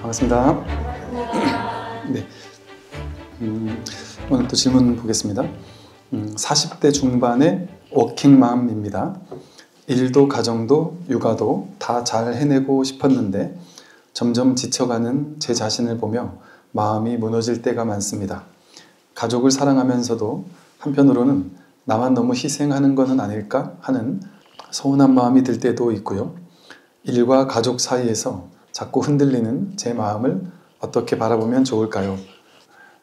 반갑습니다. 네. 오늘 또 질문 보겠습니다. 40대 중반의 워킹맘입니다. 일도 가정도 육아도 다 잘 해내고 싶었는데 점점 지쳐가는 제 자신을 보며 마음이 무너질 때가 많습니다. 가족을 사랑하면서도 한편으로는 나만 너무 희생하는 것은 아닐까 하는 서운한 마음이 들 때도 있고요. 일과 가족 사이에서 자꾸 흔들리는 제 마음을 어떻게 바라보면 좋을까요?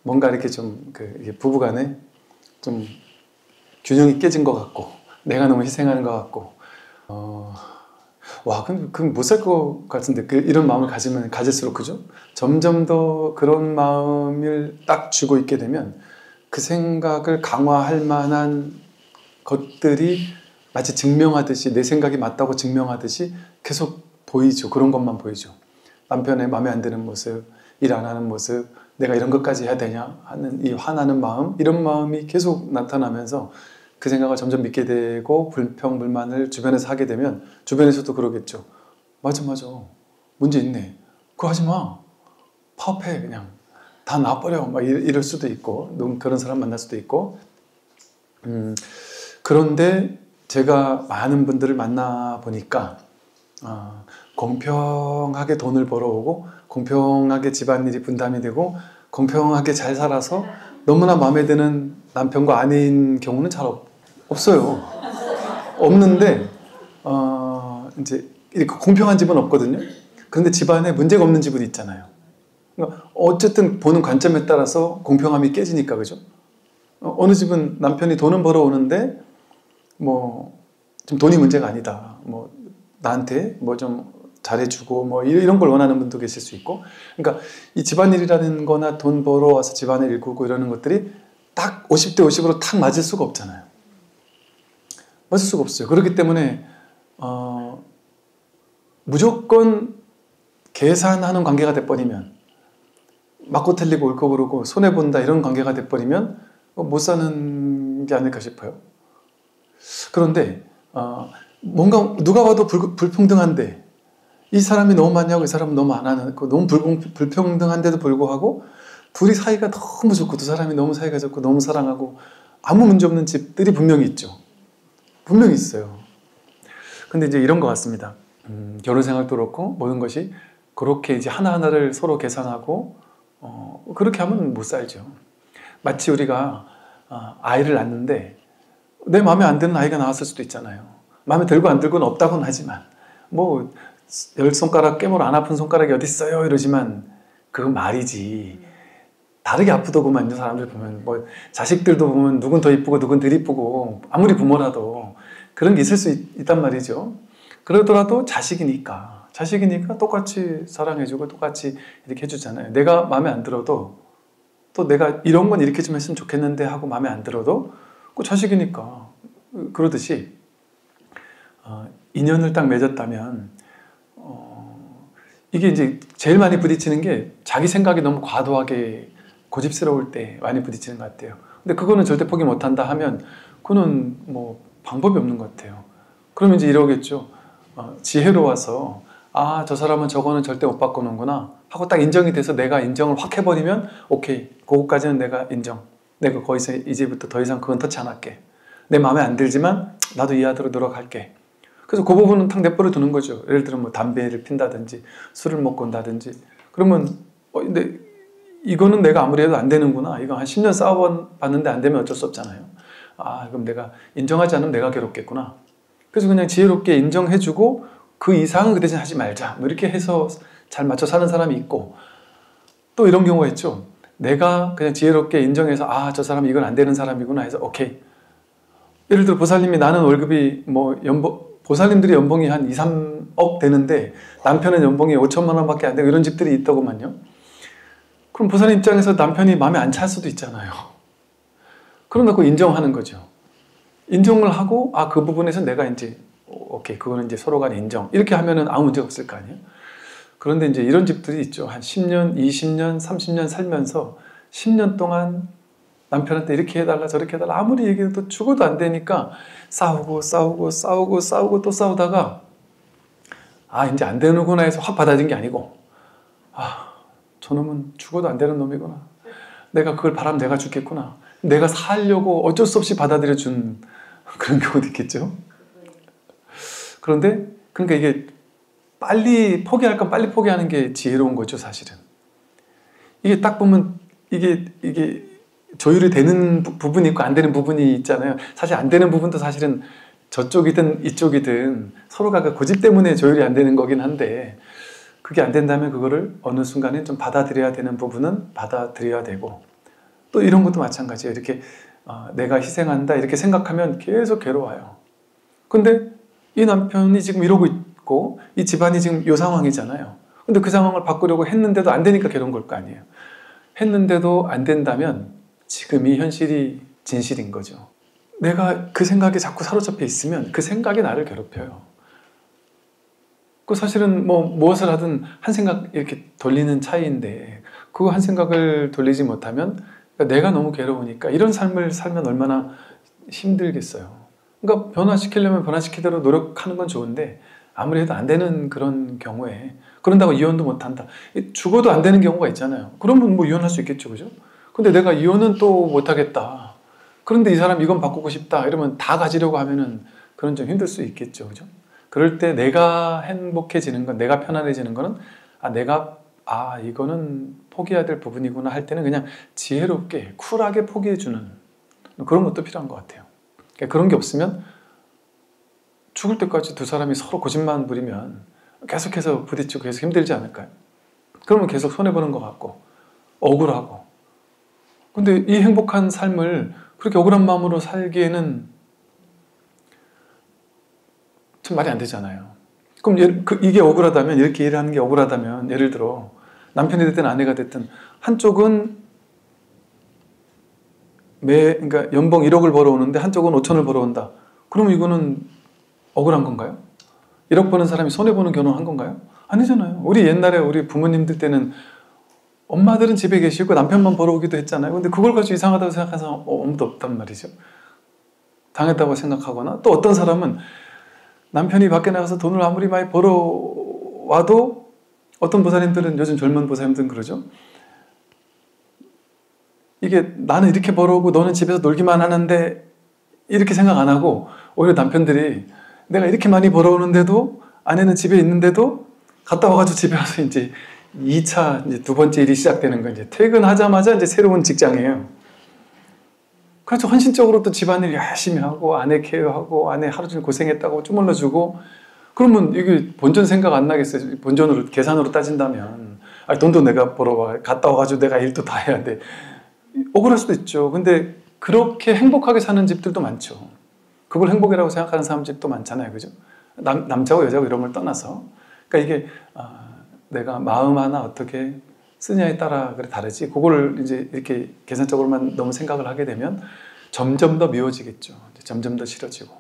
뭔가 이렇게 좀 부부간에 좀 균형이 깨진 것 같고 내가 너무 희생하는 것 같고 그럼 못 살 것 같은데 이런 마음을 가질수록 그죠? 점점 더 그런 마음을 딱 쥐고 있게 되면 그 생각을 강화할 만한 것들이 마치 증명하듯이 내 생각이 맞다고 증명하듯이 계속 보이죠. 그런 것만 보이죠. 남편의 마음에 안 드는 모습, 일 안 하는 모습, 내가 이런 것까지 해야 되냐 하는 이 화나는 마음, 이런 마음이 계속 나타나면서 그 생각을 점점 믿게 되고 불평불만을 주변에서 하게 되면 주변에서도 그러겠죠. 맞아 문제 있네. 그거 하지 마. 파업해 그냥. 다 놔버려. 막 이럴 수도 있고 그런 사람 만날 수도 있고 그런데 제가 많은 분들을 만나보니까 공평하게 돈을 벌어오고 공평하게 집안일이 분담이 되고 공평하게 잘 살아서 너무나 마음에 드는 남편과 아내인 경우는 잘 없어요. 없는데 이제 이렇게 공평한 집은 없거든요. 그런데 집안에 문제가 없는 집은 있잖아요. 그러니까 어쨌든 보는 관점에 따라서 공평함이 깨지니까 그죠? 어느 집은 남편이 돈은 벌어오는데 좀 돈이 문제가 아니다. 나한테 좀 잘해주고 이런 걸 원하는 분도 계실 수 있고, 그러니까 이 집안일이라는 거나 돈 벌어와서 집안을 일구고 이러는 것들이 딱 50대 50으로 탁 맞을 수가 없잖아요. 맞을 수가 없어요. 그렇기 때문에 무조건 계산하는 관계가 돼버리면, 맞고 틀리고 옳고 그르고 손해본다 이런 관계가 돼버리면 못 사는 게 아닐까 싶어요. 그런데 뭔가 누가 봐도 불평등한데 이 사람이 너무 많이 하고 이 사람은 너무 안 하는, 너무 불평등한데도 불구하고 둘이 사이가 너무 좋고 두 사람이 너무 사이가 좋고 너무 사랑하고 아무 문제 없는 집들이 분명히 있죠. 분명히 있어요. 근데 이제 이런 것 같습니다. 결혼 생활도 그렇고 모든 것이 그렇게 이제 하나하나를 서로 계산하고 그렇게 하면 못 살죠. 마치 우리가 아이를 낳는데 내 마음에 안 드는 아이가 나왔을 수도 있잖아요. 마음에 들고 안 들고는 없다고는 하지만 10손가락 깨물 안 아픈 손가락이 어디 있어요 이러지만 그건 말이지. 다르게 아프더구만. 사람들 보면 자식들도 보면 누군 더 이쁘고 누군 덜 이쁘고 아무리 부모라도 그런 게 있을 수 있단 말이죠. 그러더라도 자식이니까 똑같이 사랑해주고 똑같이 이렇게 해주잖아요. 내가 마음에 안 들어도 또 내가 이런 건 이렇게 좀 했으면 좋겠는데 하고 마음에 안 들어도 그 자식이니까. 그러듯이 인연을 딱 맺었다면 이게 이제 제일 많이 부딪히는 게 자기 생각이 너무 과도하게 고집스러울 때 많이 부딪히는 것 같아요. 근데 그거는 절대 포기 못한다 하면 그거는 방법이 없는 것 같아요. 그러면 이제 이러겠죠. 지혜로워서 저 사람은 저거는 절대 못 바꾸는구나 하고 딱 인정이 돼서 내가 인정을 확 해버리면 오케이, 그거까지는 내가 인정. 내가 거기서 이제부터 더 이상 그건 터치 안 할게. 내 마음에 안 들지만 나도 이해하도록 노력할게. 그래서 그 부분은 탁 내버려 두는 거죠. 예를 들면 담배를 핀다든지 술을 먹고 온다든지. 그러면 근데 이거는 내가 아무리 해도 안 되는구나. 이거 한 10년 싸워봤는데 안 되면 어쩔 수 없잖아요. 그럼 내가 인정하지 않으면 내가 괴롭겠구나. 그래서 그냥 지혜롭게 인정해주고 그 이상은 그 대신 하지 말자. 이렇게 해서 잘 맞춰 사는 사람이 있고, 또 이런 경우가 있죠. 내가 그냥 지혜롭게 인정해서 저 사람이 이건 안 되는 사람이구나 해서 오케이. 예를 들어 보살님이 나는 월급이 보살님들이 연봉이 한 2, 3억 되는데 남편은 연봉이 5천만 원밖에 안 되고 이런 집들이 있더구만요. 그럼 보살님 입장에서 남편이 마음에 안 찰 수도 있잖아요. 그러면 그거 인정하는 거죠. 인정을 하고 그 부분에서 내가 이제 오케이, 그거는 이제 서로 간에 인정. 이렇게 하면은 아무 문제가 없을 거 아니에요. 그런데 이제 이런 집들이 있죠. 한 10년, 20년, 30년 살면서 10년 동안 남편한테 이렇게 해달라 저렇게 해달라 아무리 얘기해도 죽어도 안 되니까 싸우고 또 싸우다가 이제 안 되는구나 해서 확 받아진 게 아니고 저놈은 죽어도 안 되는 놈이구나. 내가 그걸 바라면 내가 죽겠구나. 내가 살려고 어쩔 수 없이 받아들여준 그런 경우도 있겠죠. 그런데 그러니까 이게 빨리 포기할 건 빨리 포기하는 게 지혜로운 거죠, 사실은. 이게 딱 보면 이게 조율이 되는 부분이 있고 안 되는 부분이 있잖아요. 사실 안 되는 부분도 사실은 저쪽이든 이쪽이든 서로가 그 고집 때문에 조율이 안 되는 거긴 한데, 그게 안 된다면 그거를 어느 순간에 좀 받아들여야 되는 부분은 받아들여야 되고, 또 이런 것도 마찬가지예요. 이렇게 내가 희생한다 이렇게 생각하면 계속 괴로워요. 근데 이 남편이 지금 이러고 있고 이 집안이 지금 이 상황이잖아요. 근데 그 상황을 바꾸려고 했는데도 안 되니까 괴로운 걸 거 아니에요. 했는데도 안 된다면 지금 이 현실이 진실인 거죠. 내가 그 생각에 자꾸 사로잡혀 있으면 그 생각이 나를 괴롭혀요. 그 사실은 뭐 무엇을 하든 한 생각 이렇게 돌리는 차이인데, 그 한 생각을 돌리지 못하면 내가 너무 괴로우니까 이런 삶을 살면 얼마나 힘들겠어요. 그러니까 변화시키려면 변화시키대로 노력하는 건 좋은데 아무리 해도 안 되는 그런 경우에, 그런다고 이혼도 못한다. 죽어도 안 되는 경우가 있잖아요. 그러면 뭐 이혼할 수 있겠죠, 그죠? 근데 내가 이혼은 또 못하겠다. 그런데 이 사람 이건 바꾸고 싶다. 이러면 다 가지려고 하면은 그건 좀 힘들 수 있겠죠, 그죠? 그럴 때 내가 행복해지는 건, 내가 편안해지는 거는 이거는 포기해야 될 부분이구나 할 때는 그냥 지혜롭게 쿨하게 포기해주는 그런 것도 필요한 것 같아요. 그러니까 그런 게 없으면 죽을 때까지 두 사람이 서로 고집만 부리면 계속해서 부딪히고 계속 힘들지 않을까요? 그러면 계속 손해보는 것 같고 억울하고. 근데 이 행복한 삶을 그렇게 억울한 마음으로 살기에는 참 말이 안 되잖아요. 그럼 이게 억울하다면, 이렇게 일하는 게 억울하다면, 예를 들어 남편이 됐든 아내가 됐든 한쪽은 그러니까 연봉 1억을 벌어오는데 한쪽은 5천을 벌어온다. 그러면 이거는 억울한 건가요? 1억 버는 사람이 손해보는 결혼한 건가요? 아니잖아요. 우리 옛날에 우리 부모님들 때는 엄마들은 집에 계시고 남편만 벌어오기도 했잖아요. 근데 그걸 가지고 이상하다고 생각하는 사람 아무도 없단 말이죠. 당했다고 생각하거나, 또 어떤 사람은 남편이 밖에 나가서 돈을 아무리 많이 벌어와도, 어떤 보살님들은, 요즘 젊은 보살님들은 그러죠. 이게 나는 이렇게 벌어오고 너는 집에서 놀기만 하는데 이렇게 생각 안 하고, 오히려 남편들이 내가 이렇게 많이 벌어오는데도 아내는 집에 있는데도 갔다 와가지고 집에 와서 이제 2차 이제 두 번째 일이 시작되는 거, 이제 퇴근하자마자 이제 새로운 직장이에요. 그래서 헌신적으로 또 집안일 열심히 하고 아내 케어하고 아내 하루 종일 고생했다고 쪼물러주고, 그러면 이게 본전 생각 안 나겠어요? 본전으로 계산으로 따진다면 돈도 내가 벌어와 갔다 와가지고 내가 일도 다 해야 돼. 억울할 수도 있죠. 근데 그렇게 행복하게 사는 집들도 많죠. 그걸 행복이라고 생각하는 사람 집도 많잖아요, 그죠? 남자고 여자고 이런 걸 떠나서. 그러니까 이게 내가 마음 하나 어떻게 쓰냐에 따라 그래 다르지. 그거를 이제 이렇게 계산적으로만 너무 생각을 하게 되면 점점 더 미워지겠죠. 점점 더 싫어지고,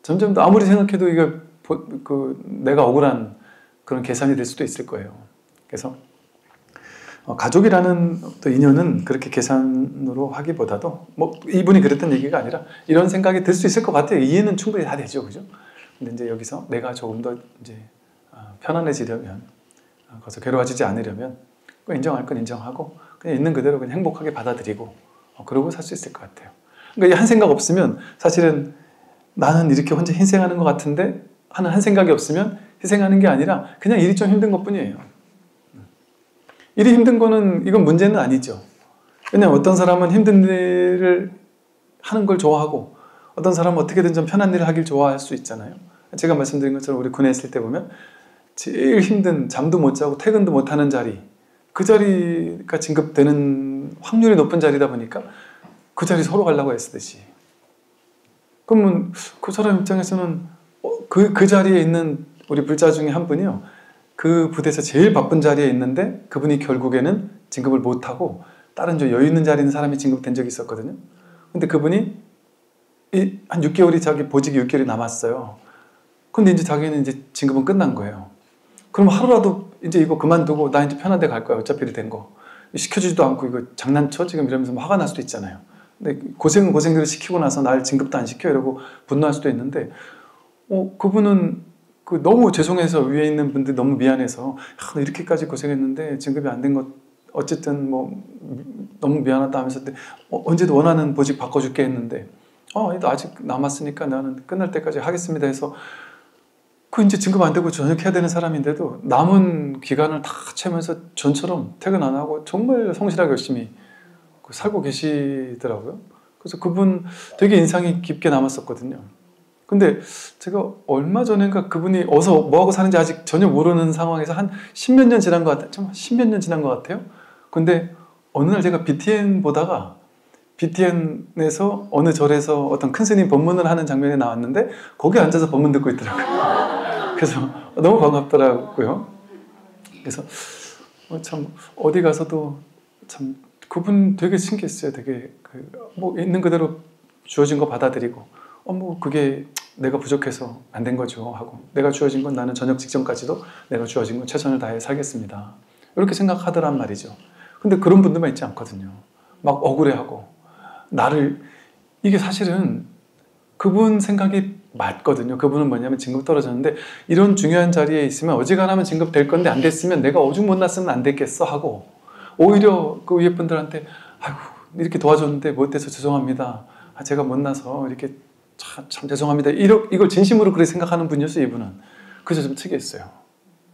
점점 더 아무리 생각해도 이거 내가 억울한 그런 계산이 될 수도 있을 거예요. 그래서 가족이라는 또 인연은 그렇게 계산으로 하기보다도, 뭐 이분이 그랬던 얘기가 아니라 이런 생각이 들 수 있을 것 같아요. 이해는 충분히 다 되죠, 그죠? 근데 이제 여기서 내가 조금 더 이제 편안해지려면, 거기서 괴로워지지 않으려면 인정할 건 인정하고 그냥 있는 그대로 그냥 행복하게 받아들이고 그러고 살 수 있을 것 같아요. 그러니까 한 생각 없으면 사실은 나는 이렇게 혼자 희생하는 것 같은데 하는 한 생각이 없으면 희생하는 게 아니라 그냥 일이 좀 힘든 것 뿐이에요. 일이 힘든 거는 이건 문제는 아니죠. 왜냐하면 어떤 사람은 힘든 일을 하는 걸 좋아하고 어떤 사람은 어떻게든 좀 편한 일을 하길 좋아할 수 있잖아요. 제가 말씀드린 것처럼 우리 군에 있을 때 보면 제일 힘든, 잠도 못 자고 퇴근도 못 하는 자리, 그 자리가 진급되는 확률이 높은 자리다 보니까 그 자리 서로 가려고 애쓰듯이. 그러면 그 사람 입장에서는 그 자리에 있는 우리 불자 중에 한 분이요, 그 부대에서 제일 바쁜 자리에 있는데 그분이 결국에는 진급을 못하고 다른 저 여유 있는 자리에 있는 사람이 진급된 적이 있었거든요. 근데 그분이 한 6개월이 자기 보직이 6개월이 남았어요. 근데 이제 자기는 이제 진급은 끝난 거예요. 그럼 하루라도 이제 이거 그만두고 나 이제 편한 데 갈 거야. 어차피 이렇게 된 거. 시켜주지도 않고 이거 장난쳐? 지금 이러면서 화가 날 수도 있잖아요. 근데 고생은 고생대로 시키고 나서 날 진급도 안 시켜 이러고 분노할 수도 있는데, 그분은 너무 죄송해서 위에 있는 분들 너무 미안해서 너 이렇게까지 고생했는데 진급이 안 된 것 어쨌든 뭐 너무 미안하다 하면서 언제도 원하는 보직 바꿔줄게 했는데 아직 남았으니까 나는 끝날 때까지 하겠습니다 해서 그 이제 진급 안 되고 전역해야 되는 사람인데도 남은 기간을 다 채우면서 전처럼 퇴근 안 하고 정말 성실하게 열심히 살고 계시더라고요. 그래서 그분 되게 인상이 깊게 남았었거든요. 근데 제가 얼마 전인가 그분이 어디서 뭐하고 사는지 아직 전혀 모르는 상황에서 한 십몇 년 지난 것 같아요. 좀 십몇 년 지난 것 같아요. 근데 어느 날 제가 BTN 보다가 BTN에서 어느 절에서 어떤 큰 스님 법문을 하는 장면이 나왔는데 거기 앉아서 법문 듣고 있더라고요. 그래서 너무 반갑더라고요. 그래서 참 어디 가서도 참 그분 되게 신기했어요. 되게 뭐 있는 그대로 주어진 거 받아들이고 뭐 그게 내가 부족해서 안 된 거죠 하고 내가 주어진 건 나는 저녁 직전까지도 내가 주어진 건 최선을 다해 살겠습니다. 이렇게 생각하더란 말이죠. 근데 그런 분들만 있지 않거든요. 막 억울해하고 나를 이게 사실은 그분 생각이 맞거든요. 그분은 뭐냐면 진급 떨어졌는데 이런 중요한 자리에 있으면 어지간하면 진급 될 건데 안 됐으면 내가 오죽 못났으면 안 됐겠어 하고 오히려 그 위에 분들한테 아이고 이렇게 도와줬는데 못돼서 죄송합니다. 제가 못나서 이렇게 참 죄송합니다. 이걸 진심으로 그렇게 생각하는 분이었어요. 이분은. 그래서 좀 특이했어요.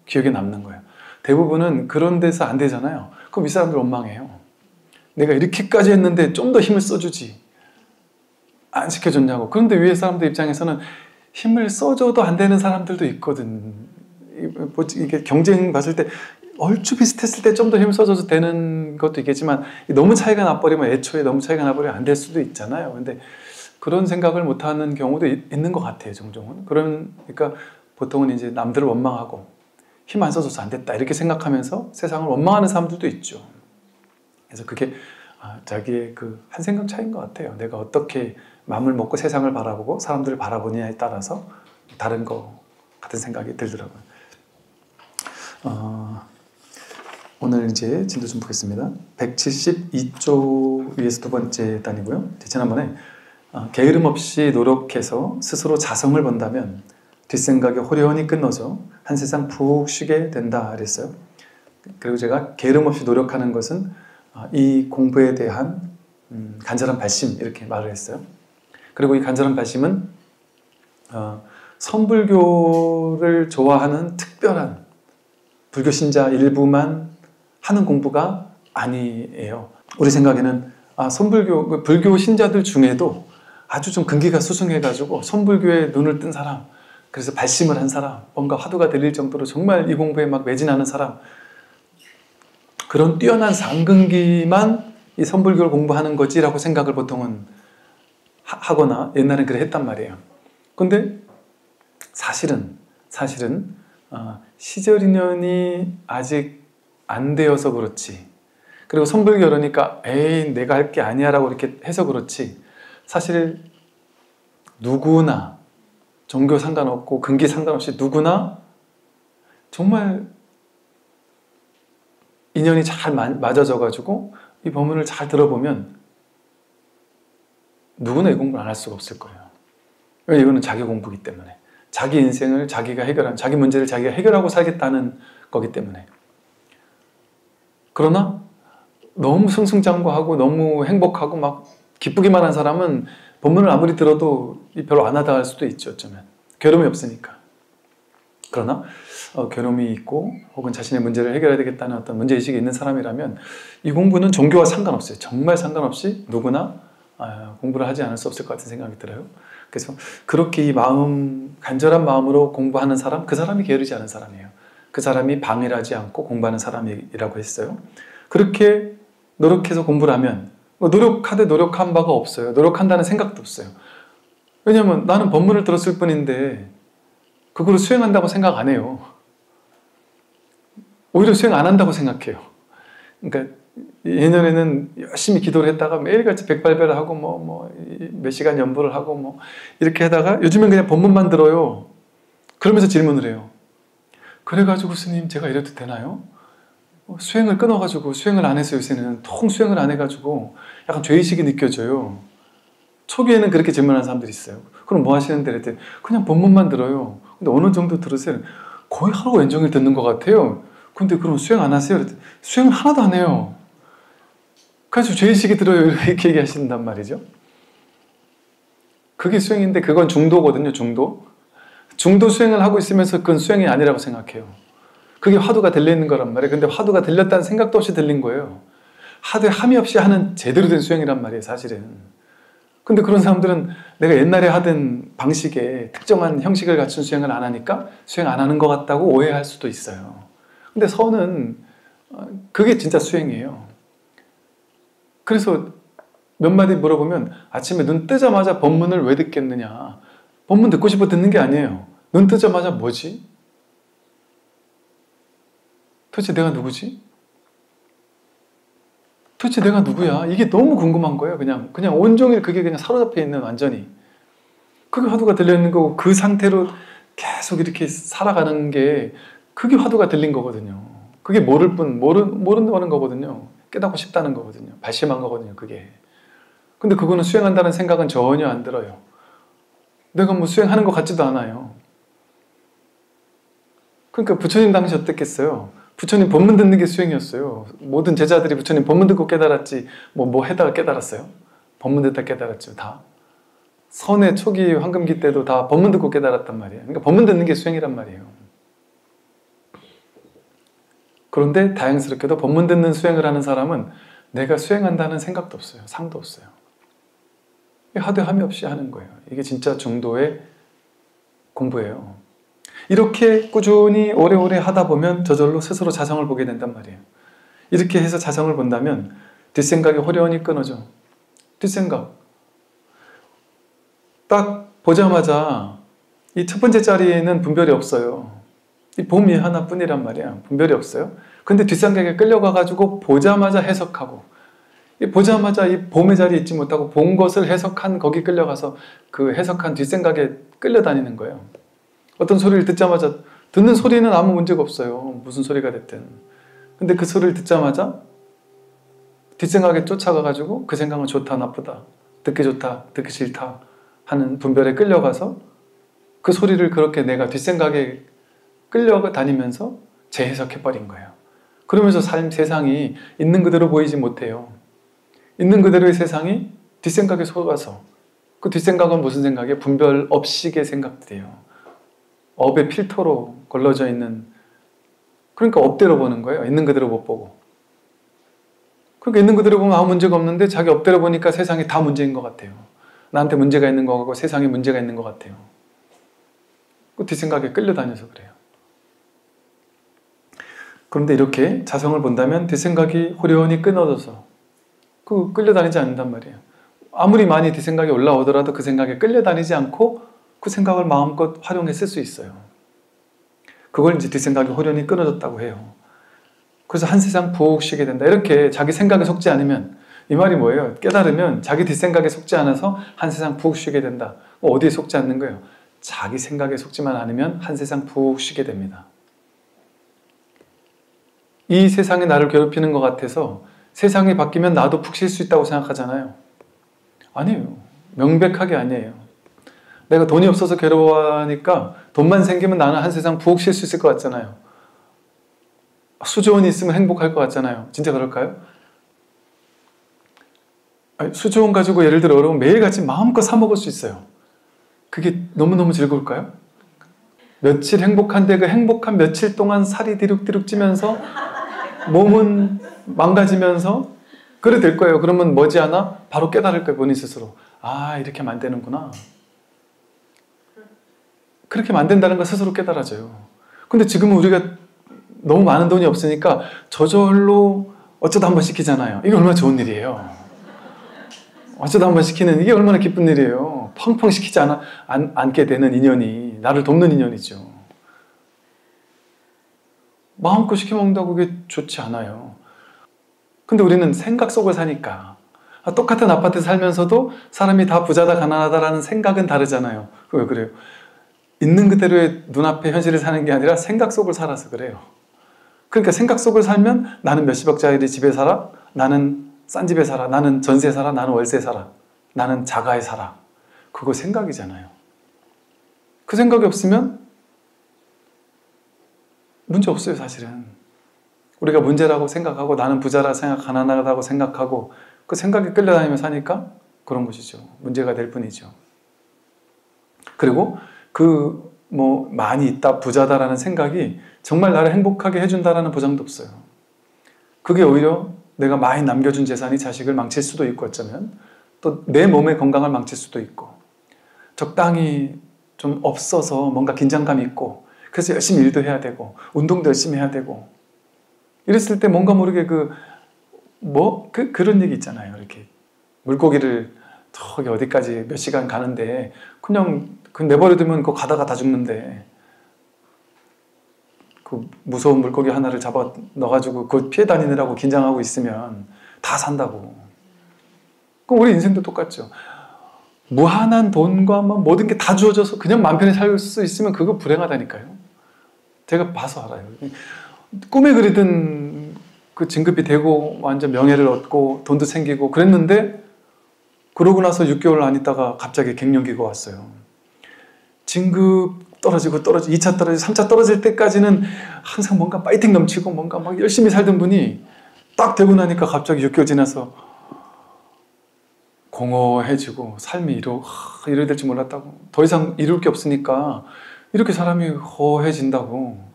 기억에 남는 거예요. 대부분은 그런 데서 안 되잖아요. 그럼 이 사람들 원망해요. 내가 이렇게까지 했는데 좀 더 힘을 써주지. 안 시켜줬냐고. 그런데 위에 사람들 입장에서는 힘을 써줘도 안 되는 사람들도 있거든. 이게 경쟁 봤을 때 얼추 비슷했을 때 좀 더 힘을 써줘도 되는 것도 있겠지만 너무 차이가 나버리면 애초에 너무 차이가 나버리면 안 될 수도 있잖아요. 근데 그런 생각을 못하는 경우도 있는 것 같아요. 종종은. 그러니까 보통은 이제 남들을 원망하고 힘 안 써줘서 안 됐다 이렇게 생각하면서 세상을 원망하는 사람들도 있죠. 그래서 그게 자기의 그 한 생각 차이인 것 같아요. 내가 어떻게 마음을 먹고 세상을 바라보고 사람들을 바라보느냐에 따라서 다른 거 같은 생각이 들더라고요. 오늘 이제 진도 좀 보겠습니다. 172조 위에서 두 번째 단이고요. 지난번에 게으름 없이 노력해서 스스로 자성을 본다면 뒷생각이 호련히 끊어져 한 세상 푹 쉬게 된다 그랬어요. 그리고 제가 게으름 없이 노력하는 것은 이 공부에 대한 간절한 발심 이렇게 말을 했어요. 그리고 이 간절한 발심은 선불교를 좋아하는 특별한 불교 신자 일부만 하는 공부가 아니에요. 우리 생각에는 선불교, 불교 신자들 중에도 아주 좀 근기가 수승해가지고 선불교에 눈을 뜬 사람, 그래서 발심을 한 사람, 뭔가 화두가 들릴 정도로 정말 이 공부에 막 매진하는 사람, 그런 뛰어난 상근기만 이 선불교를 공부하는 거지라고 생각을 보통은 하거나 옛날엔 그래 했단 말이에요. 근데 사실은 시절 인연이 아직 안 되어서 그렇지, 그리고 선불교 그러니까 에이 내가 할 게 아니야 라고 이렇게 해서 그렇지, 사실 누구나 종교 상관없고 근기 상관없이 누구나 정말 인연이 잘 맞아져 가지고 이 법문을 잘 들어보면 누구나 이 공부를 안 할 수가 없을 거예요. 왜냐면 이거는 자기 공부이기 때문에, 자기 인생을 자기가 해결한, 자기 문제를 자기가 해결하고 살겠다는 거기 때문에. 그러나 너무 승승장구하고 너무 행복하고 막 기쁘기만 한 사람은 법문을 아무리 들어도 별로 안 하다 할 수도 있죠. 어쩌면 괴로움이 없으니까. 그러나 괴로움이 있고 혹은 자신의 문제를 해결해야 되겠다는 어떤 문제의식이 있는 사람이라면 이 공부는 종교와 상관없어요. 정말 상관없이 누구나 공부를 하지 않을 수 없을 것 같은 생각이 들어요. 그래서 그렇게 이 마음, 간절한 마음으로 공부하는 사람, 그 사람이 게으르지 않은 사람이에요. 그 사람이 방해를 하지 않고 공부하는 사람이라고 했어요. 그렇게 노력해서 공부를 하면 노력하되 노력한 바가 없어요. 노력한다는 생각도 없어요. 왜냐하면 나는 법문을 들었을 뿐인데 그거를 수행한다고 생각 안 해요. 오히려 수행 안 한다고 생각해요. 그러니까 예전에는 열심히 기도를 했다가 매일같이 백발배를 하고 몇 시간 연보를 하고 이렇게 하다가 요즘엔 그냥 법문만 들어요. 그러면서 질문을 해요. 그래가지고 스님 제가 이래도 되나요? 수행을 끊어가지고 수행을 안 해서 요새는 통 수행을 안 해가지고 약간 죄의식이 느껴져요. 초기에는 그렇게 질문하는 사람들이 있어요. 그럼 뭐 하시는데? 그랬더니 그냥 법문만 들어요. 근데 어느 정도 들으세요? 거의 하루 온종일 듣는 것 같아요. 근데 그럼 수행 안 하세요? 그랬더니 수행을 하나도 안 해요. 그래서 죄의식이 들어요. 이렇게 얘기하신단 말이죠. 그게 수행인데 그건 중도거든요. 중도 수행을 하고 있으면서 그건 수행이 아니라고 생각해요. 그게 화두가 들리는 거란 말이에요. 근데 화두가 들렸다는 생각도 없이 들린 거예요. 하루에 함이 없이 하는 제대로 된 수행이란 말이에요, 사실은. 근데 그런 사람들은 내가 옛날에 하던 방식에 특정한 형식을 갖춘 수행을 안 하니까 수행 안 하는 것 같다고 오해할 수도 있어요. 근데 선은 그게 진짜 수행이에요. 그래서 몇 마디 물어보면 아침에 눈 뜨자마자 법문을 왜 듣겠느냐. 법문 듣고 싶어 듣는 게 아니에요. 눈 뜨자마자 뭐지? 도대체 내가 누구지? 도대체 내가 누구야? 이게 너무 궁금한 거예요. 그냥 온종일 그게 그냥 사로잡혀 있는 완전히. 그게 화두가 들려있는 거고 그 상태로 계속 이렇게 살아가는 게 그게 화두가 들린 거거든요. 그게 모른다는 거거든요. 깨닫고 싶다는 거거든요. 발심한 거거든요. 그게. 근데 그거는 수행한다는 생각은 전혀 안 들어요. 내가 뭐 수행하는 것 같지도 않아요. 그러니까 부처님 당시 어땠겠어요? 부처님 법문 듣는 게 수행이었어요. 모든 제자들이 부처님 법문 듣고 깨달았지 뭐 해다가 깨달았어요? 법문 듣다 깨달았죠. 다. 선의 초기 황금기 때도 다 법문 듣고 깨달았단 말이에요. 그러니까 법문 듣는 게 수행이란 말이에요. 그런데 다행스럽게도 법문 듣는 수행을 하는 사람은 내가 수행한다는 생각도 없어요. 상도 없어요. 하되 함이 없이 하는 거예요. 이게 진짜 중도의 공부예요. 이렇게 꾸준히 오래오래 하다 보면 저절로 스스로 자성을 보게 된단 말이에요. 이렇게 해서 자성을 본다면 뒷생각이 호련히 끊어져. 뒷생각. 딱 보자마자 이 첫 번째 자리에는 분별이 없어요. 이 봄이 하나뿐이란 말이야. 분별이 없어요. 근데 뒷생각에 끌려가가지고 보자마자 해석하고 보자마자 이 봄의 자리에 있지 못하고 본 것을 해석한 거기 끌려가서 그 해석한 뒷생각에 끌려다니는 거예요. 어떤 소리를 듣자마자 듣는 소리는 아무 문제가 없어요. 무슨 소리가 됐든. 근데 그 소리를 듣자마자 뒷생각에 쫓아가가지고 그 생각은 좋다 나쁘다 듣기 좋다 듣기 싫다 하는 분별에 끌려가서 그 소리를 그렇게 내가 뒷생각에 끌려다니면서 재해석해버린 거예요. 그러면서 세상이 있는 그대로 보이지 못해요. 있는 그대로의 세상이 뒷생각에 속아서 그 뒷생각은 무슨 생각이에요? 분별 없이의 생각들이에요. 업의 필터로 걸러져 있는 그러니까 업대로 보는 거예요. 있는 그대로 못 보고. 그러니까 있는 그대로 보면 아무 문제가 없는데 자기 업대로 보니까 세상이 다 문제인 것 같아요. 나한테 문제가 있는 것 같고 세상에 문제가 있는 것 같아요. 그 뒷생각에 끌려다녀서 그래요. 그런데 이렇게 자성을 본다면 뒷생각이 호련히 끊어져서 끌려다니지 않는단 말이에요. 아무리 많이 뒷생각이 올라오더라도 그 생각에 끌려다니지 않고 그 생각을 마음껏 활용해 쓸 수 있어요. 그걸 이제 뒷생각이 호련히 끊어졌다고 해요. 그래서 한 세상 푹 쉬게 된다. 이렇게 자기 생각에 속지 않으면 이 말이 뭐예요? 깨달으면 자기 뒷생각에 속지 않아서 한 세상 푹 쉬게 된다. 어디에 속지 않는 거예요? 자기 생각에 속지만 않으면 한 세상 푹 쉬게 됩니다. 이 세상이 나를 괴롭히는 것 같아서 세상이 바뀌면 나도 푹 쉴 수 있다고 생각하잖아요. 아니에요. 명백하게 아니에요. 내가 돈이 없어서 괴로워하니까 돈만 생기면 나는 한 세상 푹 쉴 수 있을 것 같잖아요. 수조원이 있으면 행복할 것 같잖아요. 진짜 그럴까요? 아니, 수조원 가지고 예를 들어 여러분 매일같이 마음껏 사 먹을 수 있어요. 그게 너무너무 즐거울까요? 며칠 행복한데 그 행복한 며칠 동안 살이 디룩디룩 찌면서 몸은 망가지면서 그래 될 거예요. 그러면 머지않아 바로 깨달을 거예요. 본인 스스로. 아, 이렇게 하면 안 되는구나. 그렇게 하면 안 된다는 걸 스스로 깨달아져요. 근데 지금은 우리가 너무 많은 돈이 없으니까 저절로 어쩌다 한번 시키잖아요. 이게 얼마나 좋은 일이에요. 어쩌다 한번 시키는 이게 얼마나 기쁜 일이에요. 펑펑 시키지 않게 되는 인연이 나를 돕는 인연이죠. 마음껏 시켜먹는다고 그게 좋지 않아요. 근데 우리는 생각 속을 사니까 똑같은 아파트 살면서도 사람이 다 부자다 가난하다라는 생각은 다르잖아요. 왜 그래요? 있는 그대로의 눈앞에 현실을 사는 게 아니라 생각 속을 살아서 그래요. 그러니까 생각 속을 살면 나는 몇십억짜리 집에 살아, 나는 싼 집에 살아, 나는 전세 살아, 나는 월세 살아, 나는 자가에 살아. 그거 생각이잖아요. 그 생각이 없으면 문제 없어요, 사실은. 우리가 문제라고 생각하고 나는 부자라 생각, 가난하다고 생각하고 그 생각에 끌려다니며 사니까 그런 것이죠. 문제가 될 뿐이죠. 그리고 그 뭐 많이 있다, 부자다라는 생각이 정말 나를 행복하게 해준다라는 보장도 없어요. 그게 오히려 내가 많이 남겨준 재산이 자식을 망칠 수도 있고 어쩌면 또 내 몸의 건강을 망칠 수도 있고 적당히 좀 없어서 뭔가 긴장감이 있고 그래서 열심히 일도 해야 되고 운동도 열심히 해야 되고 이랬을 때 뭔가 모르게 그런 얘기 있잖아요. 이렇게 물고기를 저기 어디까지 몇 시간 가는데 그냥 내버려두면 그거 가다가 다 죽는데 그 무서운 물고기 하나를 잡아 넣어가지고 그거 피해 다니느라고 긴장하고 있으면 다 산다고. 그럼 우리 인생도 똑같죠. 무한한 돈과 모든 게 다 주어져서 그냥 마음 편히 살 수 있으면 그거 불행하다니까요. 제가 봐서 알아요. 꿈에 그리던 그 진급이 되고 완전 명예를 얻고 돈도 생기고 그랬는데 그러고 나서 6개월 안 있다가 갑자기 갱년기가 왔어요. 진급 떨어지고 2차 떨어지고 3차 떨어질 때까지는 항상 뭔가 파이팅 넘치고 뭔가 막 열심히 살던 분이 딱 되고 나니까 갑자기 6개월 지나서 공허해지고 삶이 이래 될 줄 몰랐다고. 더 이상 이룰 게 없으니까 이렇게 사람이 허해진다고.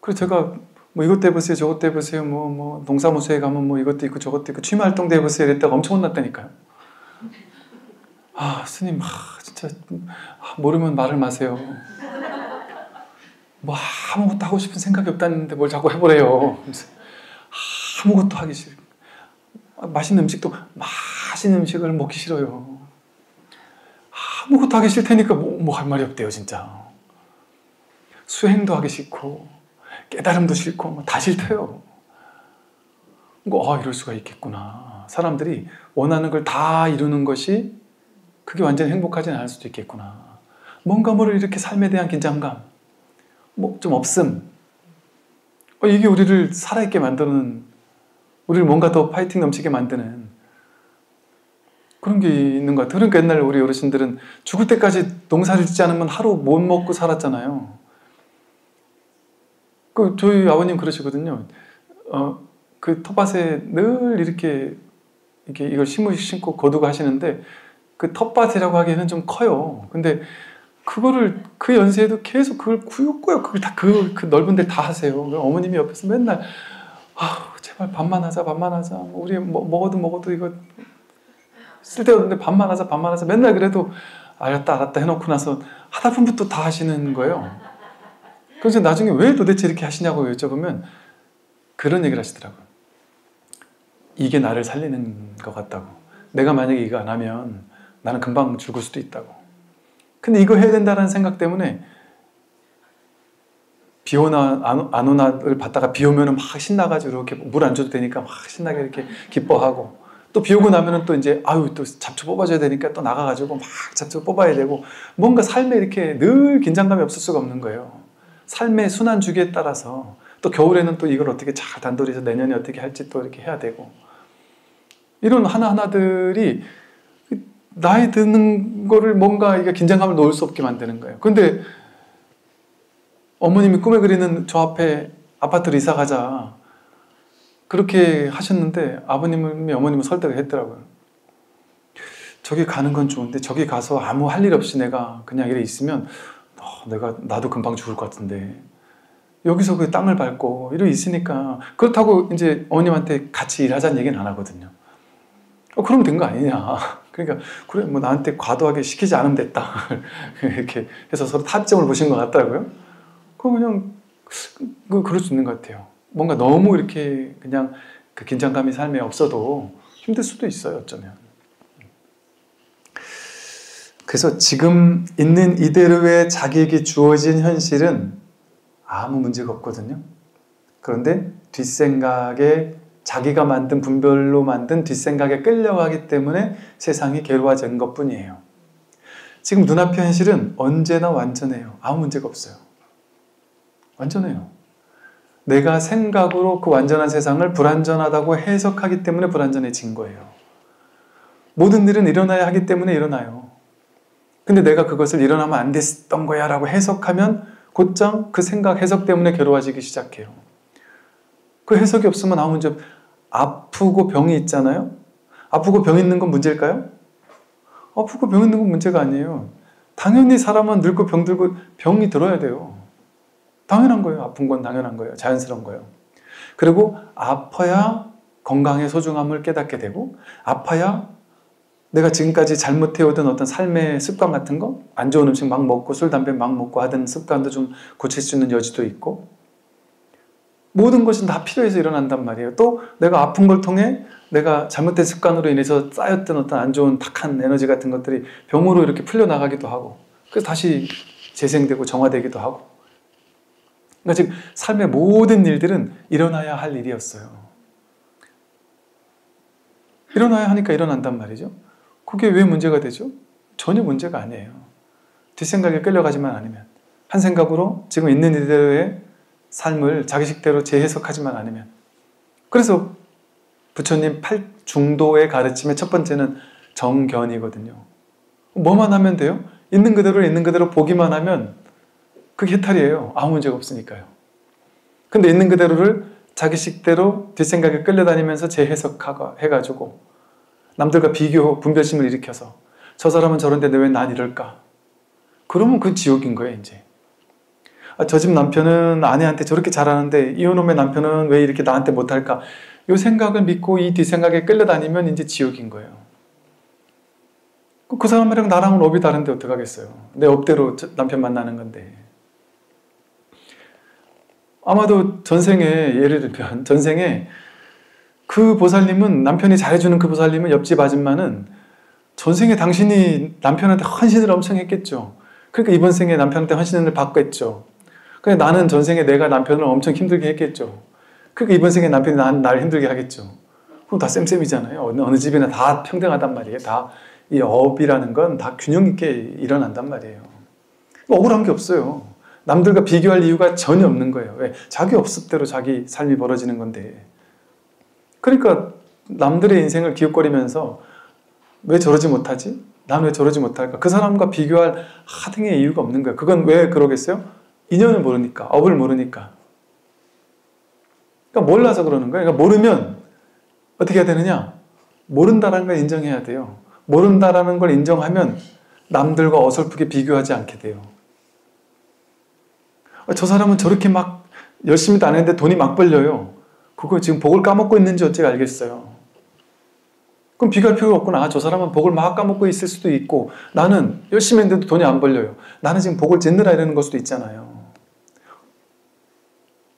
그래서 제가 뭐 이것도 해보세요, 저것도 해보세요, 뭐 동사무소에 가면 뭐 이것도 있고 저것도 있고 취미활동도 해보세요 이랬다가 엄청 혼났다니까요. 스님, 진짜 모르면 말을 마세요. 뭐 아무것도 하고 싶은 생각이 없다는데 뭘 자꾸 해보래요. 아무것도 하기 싫어. 맛있는 음식도 맛있는 음식을 먹기 싫어요. 아무것도 하기 싫다니까 뭐 할 말이 없대요 진짜. 수행도 하기 싫고 깨달음도 싫고 다 싫대요. 이럴 수가 있겠구나. 사람들이 원하는 걸 다 이루는 것이 그게 완전히 행복하진 않을 수도 있겠구나. 뭔가 모를 이렇게 삶에 대한 긴장감 좀 없음. 이게 우리를 살아있게 만드는, 우리를 뭔가 더 파이팅 넘치게 만드는 그런 게 있는 것 같아요. 그러니까 옛날 우리 어르신들은 죽을 때까지 농사를 짓지 않으면 하루 못 먹고 살았잖아요. 저희 아버님 그러시거든요. 그 텃밭에 늘 이렇게 이걸 심고 거두고 하시는데 그 텃밭이라고 하기에는 좀 커요. 근데 그거를 그 연세에도 계속 그걸 꾸역꾸역 그걸 다 그 넓은 데 다 하세요. 어머님이 옆에서 맨날 제발 밥만 하자. 우리 먹어도 이거 쓸데없는데 밥만 하자. 맨날 그래도 알았다 해놓고 나서 하다 보면 또 다 하시는 거예요. 그래서 나중에 왜 도대체 이렇게 하시냐고 여쭤보면 그런 얘기를 하시더라고요. 이게 나를 살리는 것 같다고. 내가 만약에 이거 안 하면 나는 금방 죽을 수도 있다고. 근데 이거 해야 된다는 생각 때문에 비 오나 안 오나를 받다가 비 오면 막 신나가지고 이렇게 물 안 줘도 되니까 막 신나게 이렇게 기뻐하고 또 비 오고 나면은 또 이제 또 잡초 뽑아줘야 되니까 또 나가가지고 막 잡초 뽑아야 되고 뭔가 삶에 이렇게 늘 긴장감이 없을 수가 없는 거예요. 삶의 순환 주기에 따라서 또 겨울에는 또 이걸 어떻게 잘 단돌이해서 내년에 어떻게 할지 또 이렇게 해야 되고 이런 하나하나들이 나이 드는 거를 뭔가 이게 긴장감을 놓을 수 없게 만드는 거예요. 근데 어머님이 꿈에 그리는 저 앞에 아파트로 이사 가자 그렇게 하셨는데 어머님은 설득을 했더라고요. 저기 가는 건 좋은데 저기 가서 아무 할 일 없이 내가 그냥 이래 있으면 나도 금방 죽을 것 같은데 여기서 그 땅을 밟고 이래 있으니까 그렇다고 이제 어머님한테 같이 일하자는 얘기는 안 하거든요. 그러면 된 거 아니냐. 그러니까 그래 뭐 나한테 과도하게 시키지 않으면 됐다. 이렇게 해서 서로 타점을 보신 것 같더라고요. 그냥 그럴 수 있는 것 같아요. 뭔가 너무 이렇게 그냥 그 긴장감이 삶에 없어도 힘들 수도 있어요. 어쩌면. 그래서 지금 있는 이대로의 자기에게 주어진 현실은 아무 문제가 없거든요. 그런데 뒷생각에 자기가 만든 분별로 만든 뒷생각에 끌려가기 때문에 세상이 괴로워진 것뿐이에요. 지금 눈앞의 현실은 언제나 완전해요. 아무 문제가 없어요. 완전해요. 내가 생각으로 그 완전한 세상을 불완전하다고 해석하기 때문에 불완전해진 거예요. 모든 일은 일어나야 하기 때문에 일어나요. 근데 내가 그것을 일어나면 안 됐던 거야 라고 해석하면 곧장 그 생각, 해석 때문에 괴로워지기 시작해요. 그 해석이 없으면 아무 문제 없. 아프고 병이 있잖아요. 아프고 병 있는 건 문제일까요? 아프고 병 있는 건 문제가 아니에요. 당연히 사람은 늙고 병들고 병이 들어야 돼요. 당연한 거예요. 아픈 건 당연한 거예요. 자연스러운 거예요. 그리고 아파야 건강의 소중함을 깨닫게 되고, 아파야 내가 지금까지 잘못해오던 어떤 삶의 습관 같은 거, 안 좋은 음식 막 먹고 술, 담배 막 먹고 하던 습관도 좀 고칠 수 있는 여지도 있고, 모든 것은 다 필요해서 일어난단 말이에요. 또 내가 아픈 걸 통해 내가 잘못된 습관으로 인해서 쌓였던 어떤 안 좋은 탁한 에너지 같은 것들이 병으로 이렇게 풀려나가기도 하고, 그래서 다시 재생되고 정화되기도 하고. 그러니까 지금 삶의 모든 일들은 일어나야 할 일이었어요. 일어나야 하니까 일어난단 말이죠. 그게 왜 문제가 되죠? 전혀 문제가 아니에요. 뒷생각에 끌려가지만 않으면, 한 생각으로 지금 있는 이대로의 삶을 자기식대로 재해석하지만 않으면. 그래서 부처님 8중도의 가르침의 첫 번째는 정견이거든요. 뭐만 하면 돼요? 있는 그대로 보기만 하면 그게 해탈이에요. 아무 문제가 없으니까요. 근데 있는 그대로를 자기식대로 뒷생각에 끌려다니면서 재해석해가지고 남들과 비교, 분별심을 일으켜서 저 사람은 저런데 왜 난 이럴까? 그러면 그 지옥인 거예요, 이제. 저 집 남편은 아내한테 저렇게 잘하는데 이혼놈의 남편은 왜 이렇게 나한테 못할까? 이 생각을 믿고 이 뒷생각에 끌려다니면 이제 지옥인 거예요. 그 사람이랑 나랑은 업이 다른데 어떡하겠어요? 내 업대로 남편 만나는 건데. 아마도 전생에, 예를 들면 전생에 그 보살님은, 남편이 잘해주는 그 보살님은, 옆집 아줌마는 전생에 당신이 남편한테 헌신을 엄청 했겠죠. 그러니까 이번 생에 남편한테 헌신을 받겠죠. 그러니까 나는 전생에 내가 남편을 엄청 힘들게 했겠죠. 그러니까 이번 생에 남편이 날 힘들게 하겠죠. 그럼 다 쌤쌤이잖아요. 어느 집이나 다 평등하단 말이에요. 다 이 업이라는 건 다 균형 있게 일어난단 말이에요. 억울한 게 없어요. 남들과 비교할 이유가 전혀 없는 거예요. 왜? 자기 업습대로 자기 삶이 벌어지는 건데. 그러니까 남들의 인생을 기웃거리면서 왜 저러지 못하지? 난 왜 저러지 못할까? 그 사람과 비교할 하등의 이유가 없는 거예요. 그건 왜 그러겠어요? 인연을 모르니까, 업을 모르니까. 그러니까 몰라서 그러는 거예요. 그러니까 모르면 어떻게 해야 되느냐? 모른다라는 걸 인정해야 돼요. 모른다라는 걸 인정하면 남들과 어설프게 비교하지 않게 돼요. 저 사람은 저렇게 막 열심히도 안 했는데 돈이 막 벌려요. 그거 지금 복을 까먹고 있는지 어찌 알겠어요. 그럼 비교할 필요가 없구나. 저 사람은 복을 막 까먹고 있을 수도 있고, 나는 열심히 했는데도 돈이 안 벌려요. 나는 지금 복을 짓느라 이러는 걸 수도 있잖아요.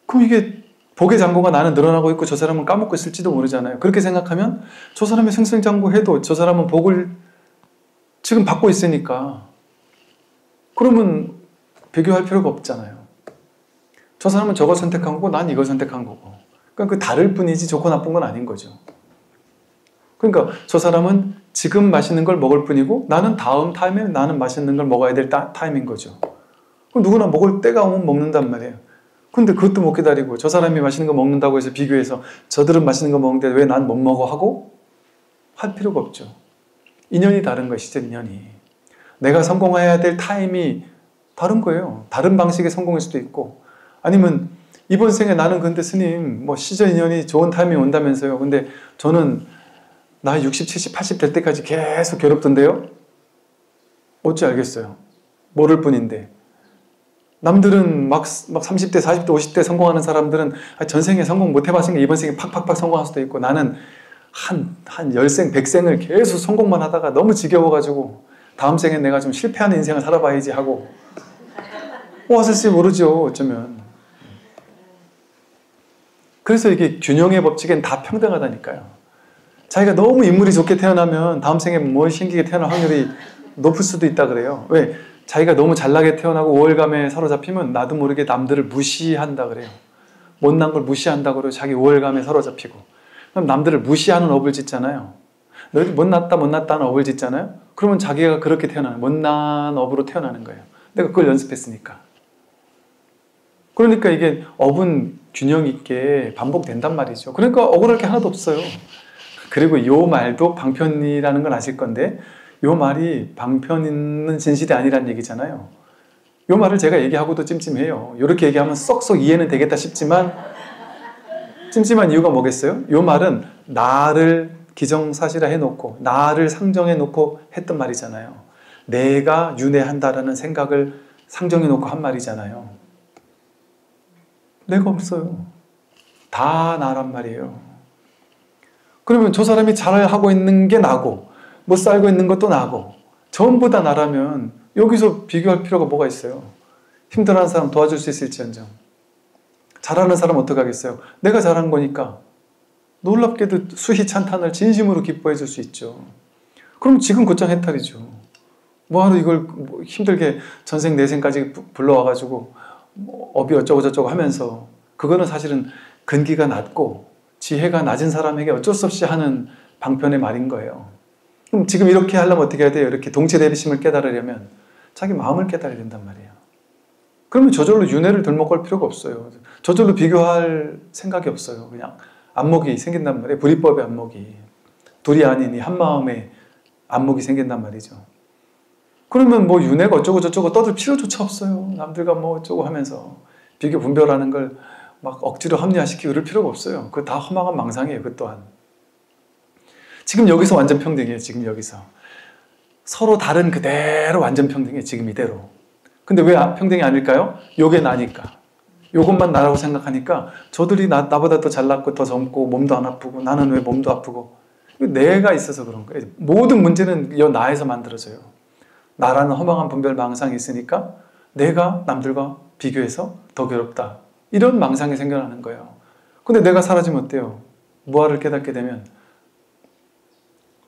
그럼 이게 복의 잔고가 나는 늘어나고 있고 저 사람은 까먹고 있을지도 모르잖아요. 그렇게 생각하면 저 사람이 승승장구해도 저 사람은 복을 지금 받고 있으니까, 그러면 비교할 필요가 없잖아요. 저 사람은 저걸 선택한 거고 난 이걸 선택한 거고. 그러니까 그 다를 뿐이지 좋고 나쁜 건 아닌 거죠. 그러니까 저 사람은 지금 맛있는 걸 먹을 뿐이고 나는 다음 타임에 나는 맛있는 걸 먹어야 될 타임인 거죠. 그럼 누구나 먹을 때가 오면 먹는단 말이에요. 근데 그것도 못 기다리고 저 사람이 맛있는 거 먹는다고 해서 비교해서 저들은 맛있는 거 먹는데 왜 난 못 먹어 하고 할 필요가 없죠. 인연이 다른 것이죠, 인연이. 내가 성공해야 될 타임이 다른 거예요. 다른 방식의 성공일 수도 있고, 아니면 이번 생에 나는 근데 스님 뭐 시절 인연이 좋은 타임이 온다면서요. 근데 저는 나이 60, 70, 80 될 때까지 계속 괴롭던데요? 어찌 알겠어요. 모를 뿐인데. 남들은 막 30대, 40대, 50대 성공하는 사람들은 전생에 성공 못 해봤으니까 이번 생에 팍팍팍 성공할 수도 있고, 나는 한 10생, 100생을 계속 성공만 하다가 너무 지겨워가지고 다음 생에 내가 좀 실패하는 인생을 살아봐야지 하고 왔을지 모르죠, 어쩌면. 그래서 이게 균형의 법칙엔 다 평등하다니까요. 자기가 너무 인물이 좋게 태어나면 다음 생에 뭘 신기게 태어날 확률이 높을 수도 있다 그래요. 왜? 자기가 너무 잘나게 태어나고 우월감에 사로잡히면 나도 모르게 남들을 무시한다 그래요. 못난 걸 무시한다 그래요. 자기 우월감에 사로잡히고. 그럼 남들을 무시하는 업을 짓잖아요. 너희들 못났다 하는 업을 짓잖아요. 그러면 자기가 그렇게 태어나는, 못난 업으로 태어나는 거예요. 내가 그걸 연습했으니까. 그러니까 이게 업은 균형 있게 반복된단 말이죠. 그러니까 억울할 게 하나도 없어요. 그리고 이 말도 방편이라는 걸 아실 건데, 이 말이 방편 있는 진실이 아니란 얘기잖아요. 이 말을 제가 얘기하고도 찜찜해요. 이렇게 얘기하면 쏙쏙 이해는 되겠다 싶지만 찜찜한 이유가 뭐겠어요? 이 말은 나를 기정사실화 해놓고 나를 상정해놓고 했던 말이잖아요. 내가 윤회한다라는 생각을 상정해놓고 한 말이잖아요. 내가 없어요. 다 나란 말이에요. 그러면 저 사람이 잘하고 있는 게 나고 못 살고 있는 것도 나고 전부 다 나라면 여기서 비교할 필요가 뭐가 있어요? 힘들어하는 사람 도와줄 수 있을지언정. 잘하는 사람 어떡하겠어요? 내가 잘한 거니까 놀랍게도 수희 찬탄을 진심으로 기뻐해 줄 수 있죠. 그럼 지금 곧장 해탈이죠. 뭐하러 이걸 힘들게 전생 내생까지 불러와가지고 업이 어쩌고 저쩌고 하면서 그거는 사실은 근기가 낮고 지혜가 낮은 사람에게 어쩔 수 없이 하는 방편의 말인 거예요. 그럼 지금 이렇게 하려면 어떻게 해야 돼요? 이렇게 동체대비심을 깨달으려면 자기 마음을 깨달아야 된단 말이에요. 그러면 저절로 윤회를 들먹을 필요가 없어요. 저절로 비교할 생각이 없어요. 그냥 안목이 생긴단 말이에요. 불이법의 안목이. 둘이 아닌 이 한마음의 안목이 생긴단 말이죠. 그러면 뭐 윤회가 어쩌고 저쩌고 떠들 필요조차 없어요. 남들과 뭐 어쩌고 하면서 비교 분별하는 걸 막 억지로 합리화시키고 그럴 필요가 없어요. 그거 다 허망한 망상이에요. 그 또한. 지금 여기서 완전 평등이에요. 지금 여기서. 서로 다른 그대로 완전 평등이에요. 지금 이대로. 근데 왜 평등이 아닐까요? 요게 나니까. 요것만 나라고 생각하니까 저들이 나보다 더 잘났고 더 젊고 몸도 안 아프고 나는 왜 몸도 아프고 내가 있어서 그런 거예요. 모든 문제는 이 나에서 만들어져요. 나라는 허망한 분별 망상이 있으니까 내가 남들과 비교해서 더 괴롭다. 이런 망상이 생겨나는 거예요. 근데 내가 사라지면 어때요? 무아를 깨닫게 되면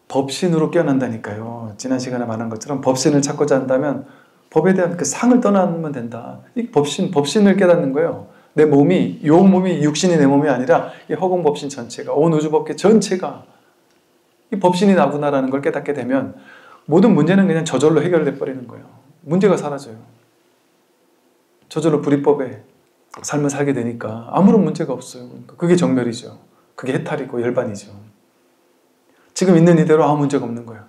법신으로 깨어난다니까요. 지난 시간에 말한 것처럼 법신을 찾고자 한다면 법에 대한 그 상을 떠나면 된다. 이 법신을 깨닫는 거예요. 내 몸이, 요 몸이 육신이 내 몸이 아니라 이 허공법신 전체가, 온 우주법계 전체가 이 법신이 나구나라는 걸 깨닫게 되면 모든 문제는 그냥 저절로 해결돼 버리는 거예요. 문제가 사라져요. 저절로 불이법에 삶을 살게 되니까 아무런 문제가 없어요. 그게 정멸이죠. 그게 해탈이고 열반이죠. 지금 있는 이대로 아무 문제가 없는 거예요.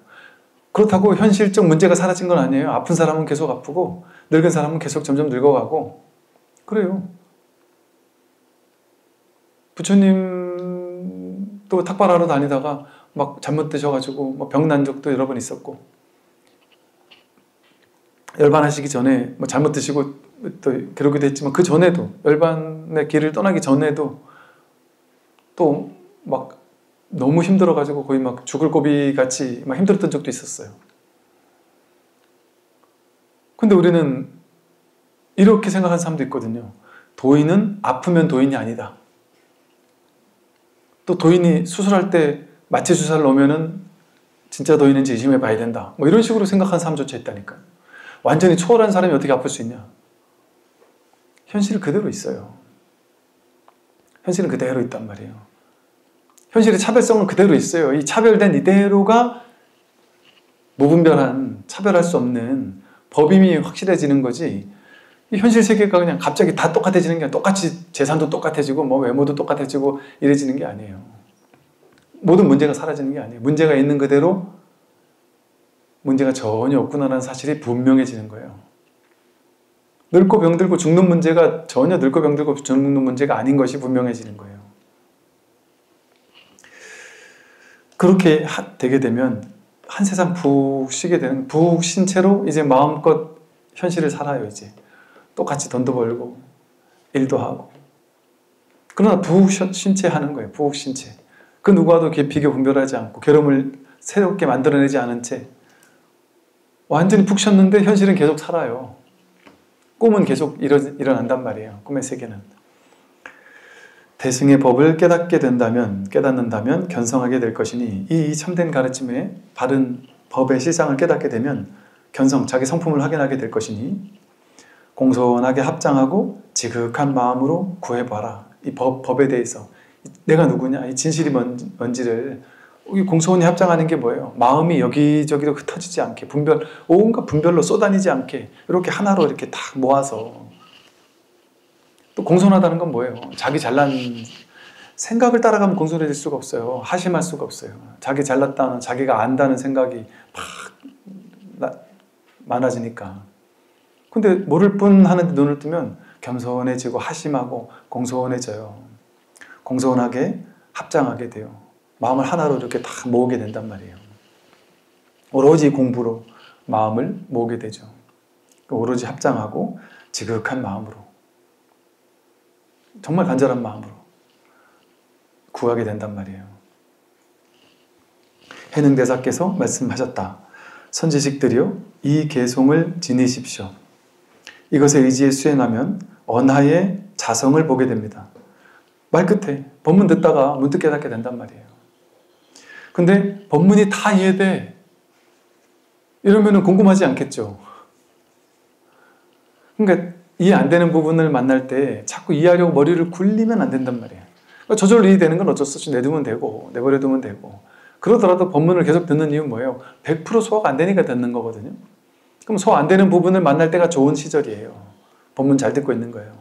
그렇다고 현실적 문제가 사라진 건 아니에요. 아픈 사람은 계속 아프고 늙은 사람은 계속 점점 늙어가고 그래요. 부처님도 탁발하러 다니다가 막 잘못 드셔가지고 뭐 병난 적도 여러 번 있었고 열반하시기 전에 뭐 잘못 드시고 또 그러기도 했지만 그 전에도 열반의 길을 떠나기 전에도 또 막 너무 힘들어가지고 거의 막 죽을 고비 같이 막 힘들었던 적도 있었어요. 근데 우리는 이렇게 생각하는 사람도 있거든요. 도인은 아프면 도인이 아니다. 또 도인이 수술할 때 마취 주사를 놓으면은 진짜 도인인지 의심해 봐야 된다. 뭐 이런 식으로 생각하는 사람조차 있다니까. 완전히 초월한 사람이 어떻게 아플 수 있냐? 현실은 그대로 있어요. 현실은 그대로 있단 말이에요. 현실의 차별성은 그대로 있어요. 이 차별된 이대로가 무분별한, 차별할 수 없는 법임이 확실해지는 거지. 이 현실 세계가 그냥 갑자기 다 똑같아지는 게 아니라 똑같이 재산도 똑같아지고 뭐 외모도 똑같아지고 이래지는 게 아니에요. 모든 문제가 사라지는 게 아니에요. 문제가 있는 그대로 문제가 전혀 없구나라는 사실이 분명해지는 거예요. 늙고 병들고 죽는 문제가 전혀 늙고 병들고 죽는 문제가 아닌 것이 분명해지는 거예요. 그렇게 되게 되면 한 세상 푹 쉬게 되는, 푹 쉰 채로 이제 마음껏 현실을 살아요. 이제 똑같이 돈도 벌고 일도 하고. 그러나 푹 쉰 채 하는 거예요. 푹 쉰 채. 그 누구와도 비교 분별하지 않고 괴로움을 새롭게 만들어내지 않은 채 완전히 푹 쉬었는데 현실은 계속 살아요. 꿈은 계속 일어난단 말이에요. 꿈의 세계는. 대승의 법을 깨닫는다면 견성하게 될 것이니 이 참된 가르침의 바른 법의 실상을 깨닫게 되면 견성, 자기 성품을 확인하게 될 것이니 공손하게 합장하고 지극한 마음으로 구해봐라. 이 법에 대해서 내가 누구냐, 이 진실이 뭔지를 공손히 합장하는 게 뭐예요? 마음이 여기저기로 흩어지지 않게 온갖 분별로 쏟아내지 않게 이렇게 하나로 이렇게 딱 모아서. 또 공손하다는 건 뭐예요? 자기 잘난 생각을 따라가면 공손해질 수가 없어요. 하심할 수가 없어요. 자기 잘났다는, 자기가 안다는 생각이 막 많아지니까. 근데 모를 뿐 하는데 눈을 뜨면 겸손해지고 하심하고 공손해져요. 공손하게 합장하게 돼요. 마음을 하나로 이렇게 다 모으게 된단 말이에요. 오로지 공부로 마음을 모으게 되죠. 오로지 합장하고 지극한 마음으로, 정말 간절한 마음으로 구하게 된단 말이에요. 해능대사께서 말씀하셨다. 선지식들이여 이 개송을 지니십시오. 이것에 의지해 수행하면 언하의 자성을 보게 됩니다. 말 끝에 법문 듣다가 문득 깨닫게 된단 말이에요. 근데 법문이 다 이해돼. 이러면 궁금하지 않겠죠. 그러니까 이해 안 되는 부분을 만날 때 자꾸 이해하려고 머리를 굴리면 안 된단 말이에요. 그러니까 저절로 이해되는 건 어쩔 수 없이 내두면 되고 내버려두면 되고, 그러더라도 법문을 계속 듣는 이유는 뭐예요? 100% 소화가 안 되니까 듣는 거거든요. 그럼 소화 안 되는 부분을 만날 때가 좋은 시절이에요. 법문 잘 듣고 있는 거예요.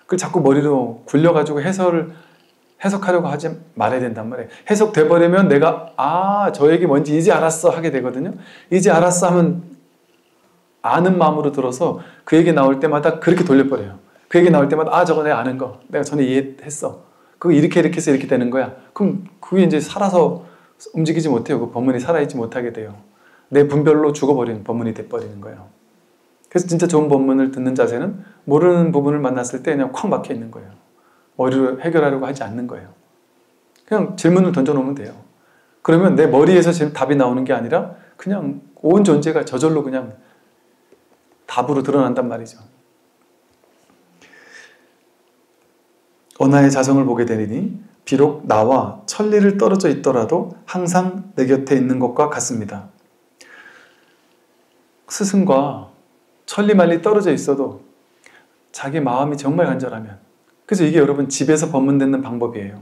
그걸 자꾸 머리로 굴려가지고 해석하려고 하지 말아야 된단 말이에요. 해석돼버리면 내가 저 얘기 뭔지 이제 알았어 하게 되거든요. 이제 알았어 하면 아는 마음으로 들어서 그 얘기 나올 때마다 그렇게 돌려버려요. 그 얘기 나올 때마다 저거 내가 아는 거 내가 전에 이해했어. 그거 이렇게 해서 이렇게 되는 거야. 그럼 그게 이제 살아서 움직이지 못해요. 그 법문이 살아있지 못하게 돼요. 내 분별로 죽어버리는 법문이 돼버리는 거예요. 그래서 진짜 좋은 법문을 듣는 자세는 모르는 부분을 만났을 때 그냥 콱 막혀 있는 거예요. 머리로 해결하려고 하지 않는 거예요. 그냥 질문을 던져놓으면 돼요. 그러면 내 머리에서 지금 답이 나오는 게 아니라 그냥 온 존재가 저절로 그냥 답으로 드러난단 말이죠. 언하의 자성을 보게 되니 비록 나와 천리를 떨어져 있더라도 항상 내 곁에 있는 것과 같습니다. 스승과 천리만리 떨어져 있어도 자기 마음이 정말 간절하면, 그래서 이게 여러분 집에서 법문 듣는 방법이에요.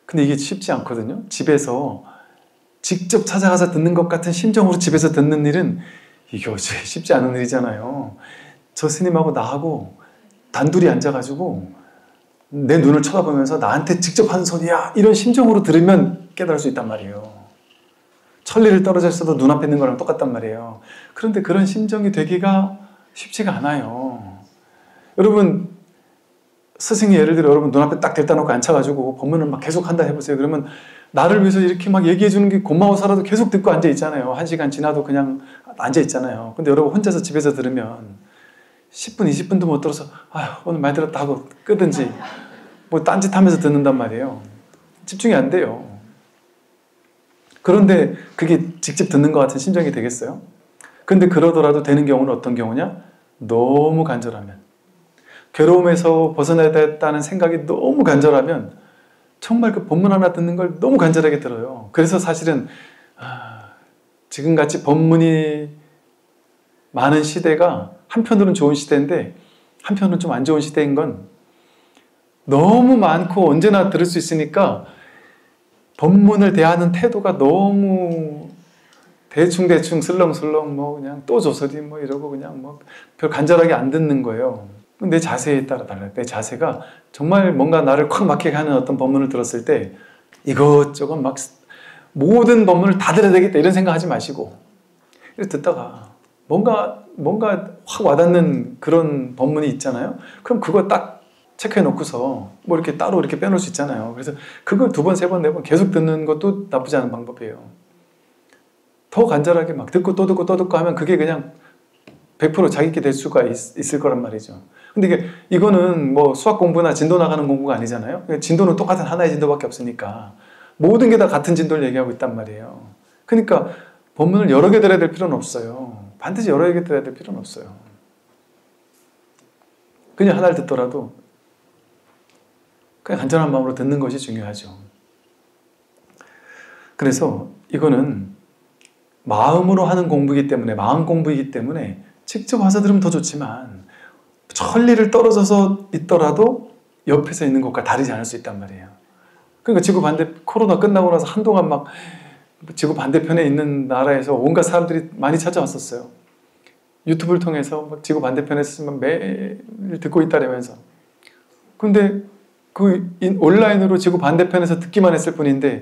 근데 이게 쉽지 않거든요. 집에서 직접 찾아가서 듣는 것 같은 심정으로 집에서 듣는 일은 이게 어째 쉽지 않은 일이잖아요. 저 스님하고 나하고 단둘이 앉아가지고 내 눈을 쳐다보면서 나한테 직접 하는 소리야 이런 심정으로 들으면 깨달을 수 있단 말이에요. 천리를 떨어져 있어도 눈앞에 있는 거랑 똑같단 말이에요. 그런데 그런 심정이 되기가 쉽지가 않아요. 여러분 스승이 예를 들어 여러분 눈앞에 딱 데려다 놓고 앉혀가지고 법문을 막 계속 한다 해보세요. 그러면 나를 위해서 이렇게 막 얘기해 주는 게 고마워서라도 계속 듣고 앉아 있잖아요. 1시간 지나도 그냥 앉아 있잖아요. 근데 여러분 혼자서 집에서 들으면 10분, 20분도 못 들어서 오늘 많이 들었다 하고 끄든지 뭐 딴짓하면서 듣는단 말이에요. 집중이 안 돼요. 그런데 그게 직접 듣는 것 같은 심정이 되겠어요? 근데 그러더라도 되는 경우는 어떤 경우냐? 너무 간절하면, 괴로움에서 벗어나야 됐다는 생각이 너무 간절하면 정말 그 법문 하나 듣는 걸 너무 간절하게 들어요. 그래서 사실은 지금같이 법문이 많은 시대가 한편으로는 좋은 시대인데 한편으로는 좀 안 좋은 시대인 건 너무 많고 언제나 들을 수 있으니까 법문을 대하는 태도가 너무 대충대충 슬렁슬렁 뭐 그냥 또 조서리 뭐 이러고 그냥 뭐 별 간절하게 안 듣는 거예요. 내 자세에 따라 달라요. 내 자세가 정말 뭔가 나를 콱 막히게 하는 어떤 법문을 들었을 때 이것저것 막 모든 법문을 다 들어야 되겠다 이런 생각 하지 마시고 이렇게 듣다가 뭔가 확 와닿는 그런 법문이 있잖아요. 그럼 그거 딱 체크해 놓고서 뭐 이렇게 따로 이렇게 빼놓을 수 있잖아요. 그래서 그걸 2번, 3번, 4번 계속 듣는 것도 나쁘지 않은 방법이에요. 더 간절하게 막 듣고 또 듣고 또 듣고 하면 그게 그냥 100% 자기께 될 수가 있을 거란 말이죠. 근데 이거는 뭐 수학 공부나 진도 나가는 공부가 아니잖아요. 진도는 똑같은 하나의 진도밖에 없으니까 모든 게 다 같은 진도를 얘기하고 있단 말이에요. 그러니까 법문을 여러 개 들어야 될 필요는 없어요. 반드시 여러 개 들어야 될 필요는 없어요. 그냥 하나를 듣더라도 그냥 간절한 마음으로 듣는 것이 중요하죠. 그래서 이거는 마음으로 하는 공부이기 때문에, 마음 공부이기 때문에 직접 와서 들으면 더 좋지만 천리를 떨어져서 있더라도 옆에서 있는 것과 다르지 않을 수 있단 말이에요. 그러니까 지구 반대, 코로나 끝나고 나서 한동안 막 지구 반대편에 있는 나라에서 온갖 사람들이 많이 찾아왔었어요. 유튜브를 통해서 지구 반대편에서 매일 듣고 있다라면서. 근데 그 온라인으로 지구 반대편에서 듣기만 했을 뿐인데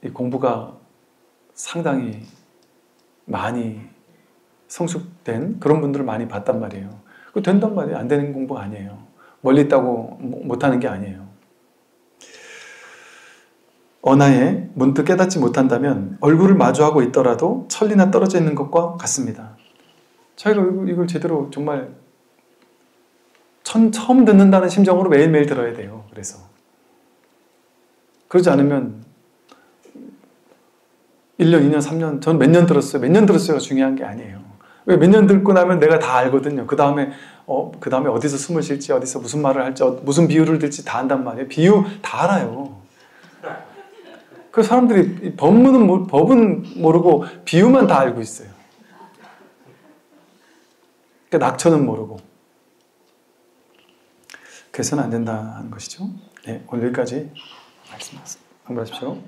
이 공부가 상당히 많이 성숙된 그런 분들을 많이 봤단 말이에요. 그거 된단 말이에요. 안 되는 공부가 아니에요. 멀리 있다고 못하는 게 아니에요. 어나에 문득 깨닫지 못한다면 얼굴을 마주하고 있더라도 천리나 떨어져 있는 것과 같습니다. 저희가 이걸 제대로 정말 처음 듣는다는 심정으로 매일매일 들어야 돼요. 그래서 그러지 않으면 1년, 2년, 3년, 전 몇 년 들었어요. 몇 년 들었어요가 중요한 게 아니에요. 왜 몇 년 듣고 나면 내가 다 알거든요. 그 다음에 어디서 숨을 쉴지, 어디서 무슨 말을 할지, 무슨 비유를 들지 다 안단 말이에요. 비유 다 알아요. 그 사람들이 법은 모르고 비유만 다 알고 있어요. 그러니까 낙처는 모르고. 그래서는 안 된다는 것이죠. 네, 오늘 여기까지 말씀하십시오. 공부하십시오.